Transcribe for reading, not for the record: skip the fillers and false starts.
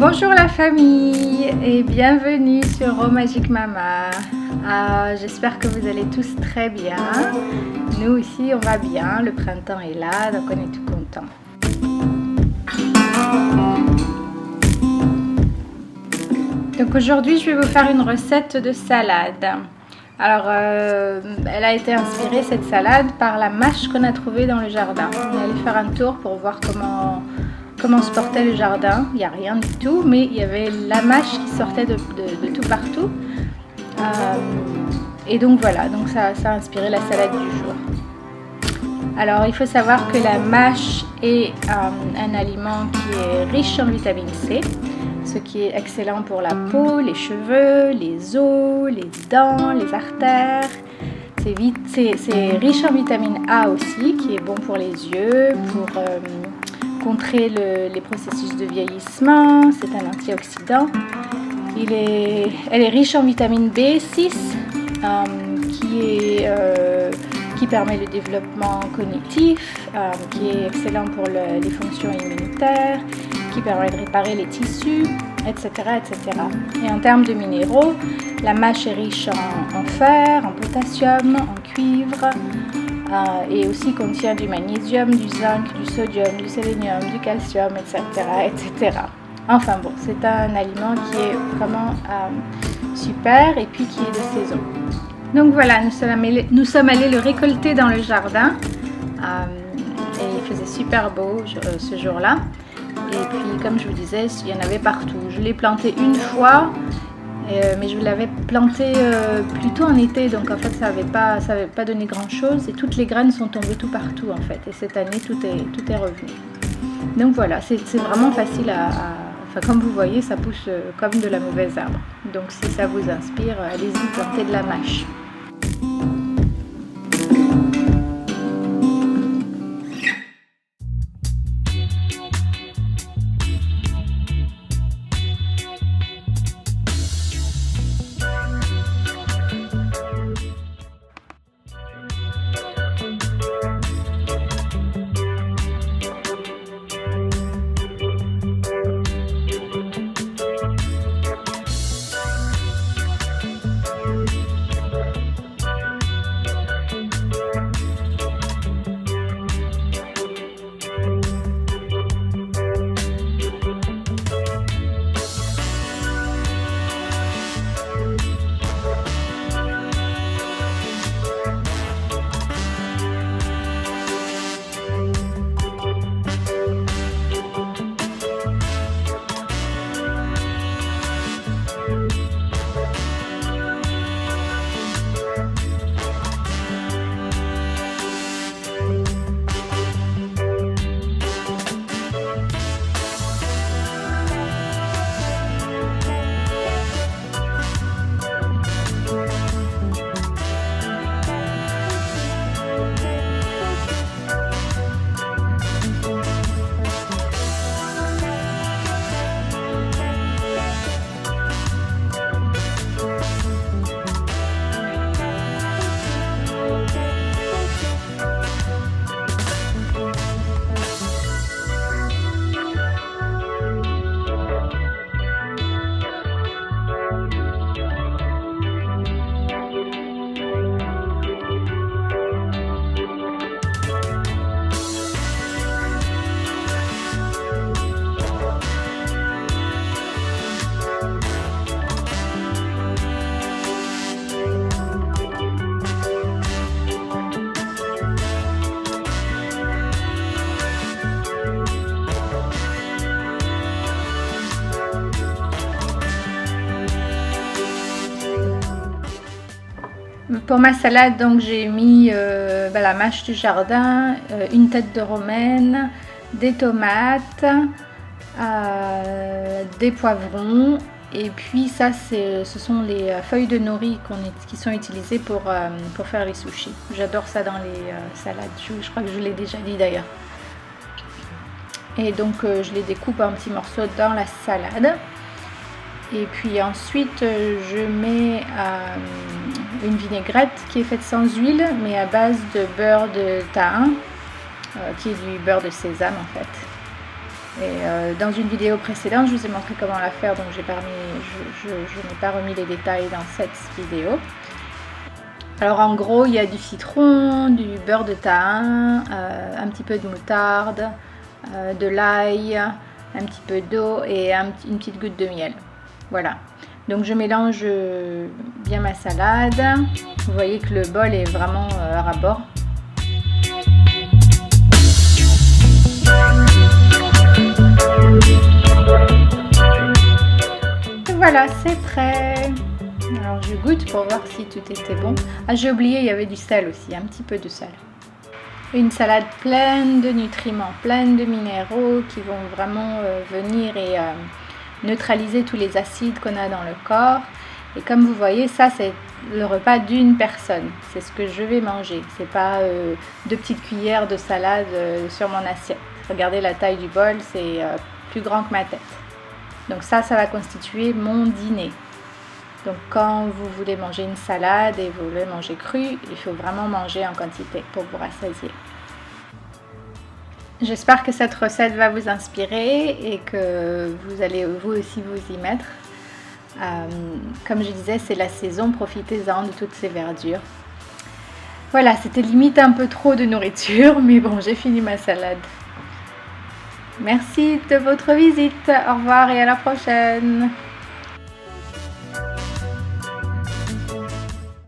Bonjour la famille et bienvenue sur Oh Magic Mama. J'espère que vous allez tous très bien. Nous ici on va bien, le printemps est là donc on est tout content. Donc aujourd'hui je vais vous faire une recette de salade. Alors elle a été inspirée cette salade par la mâche qu'on a trouvée dans le jardin. On est allé faire un tour pour voir comment se portait le jardin. Il n'y a rien du tout, mais il y avait la mâche qui sortait de tout partout. Et donc voilà, donc ça a inspiré la salade du jour. Alors il faut savoir que la mâche est un aliment qui est riche en vitamine C, ce qui est excellent pour la peau, les cheveux, les os, les dents, les artères. C'est riche en vitamine A aussi, qui est bon pour les yeux, pour contrer les processus de vieillissement. C'est un antioxydant. Elle est riche en vitamine B6 qui permet le développement cognitif, qui est excellent pour les fonctions immunitaires, qui permet de réparer les tissus, etc., etc. Et en termes de minéraux, la mâche est riche en fer, en potassium, en cuivre, et aussi contient du magnésium, du zinc, du sodium, du sélénium, du calcium, etc., etc. Enfin bon, c'est un aliment qui est vraiment super et puis qui est de saison. Donc voilà, nous sommes allés le récolter dans le jardin et il faisait super beau ce jour-là. Et puis comme je vous disais, il y en avait partout. Je l'ai planté une fois, mais je l'avais planté plutôt en été, donc en fait ça n'avait pas donné grand-chose et toutes les graines sont tombées tout partout en fait. Et cette année tout est revenu. Donc voilà, c'est vraiment facile enfin comme vous voyez, ça pousse comme de la mauvaise herbe. Donc si ça vous inspire, allez-y planter de la mâche. Pour ma salade, donc j'ai mis la mâche du jardin, une tête de romaine, des tomates, des poivrons, et puis ça ce sont les feuilles de nori qui sont utilisées pour faire les sushis. J'adore ça dans les salades, je crois que je l'ai déjà dit d'ailleurs. Et donc je les découpe en petits morceaux dans la salade. Et puis ensuite je mets une vinaigrette qui est faite sans huile mais à base de beurre de thym, qui est du beurre de sésame en fait. Et dans une vidéo précédente, je vous ai montré comment la faire, donc je n'ai pas remis les détails dans cette vidéo. Alors en gros, il y a du citron, du beurre de thym, un petit peu de moutarde, de l'ail, un petit peu d'eau et une petite goutte de miel. Voilà. Donc je mélange bien ma salade. Vous voyez que le bol est vraiment à ras bord. Et voilà, c'est prêt. Alors je goûte pour voir si tout était bon. Ah, j'ai oublié, il y avait du sel aussi, un petit peu de sel. Une salade pleine de nutriments, pleine de minéraux qui vont vraiment venir et neutraliser tous les acides qu'on a dans le corps. Et comme vous voyez, ça c'est le repas d'une personne. C'est ce que je vais manger. C'est pas 2 petites cuillères de salade sur mon assiette. Regardez la taille du bol, c'est plus grand que ma tête. Donc ça va constituer mon dîner. Donc quand vous voulez manger une salade et vous voulez manger cru, il faut vraiment manger en quantité pour vous rassasier. J'espère que cette recette va vous inspirer et que vous allez vous aussi vous y mettre. Comme je disais, c'est la saison, profitez-en de toutes ces verdures. Voilà, c'était limite un peu trop de nourriture, mais bon, j'ai fini ma salade. Merci de votre visite, au revoir et à la prochaine.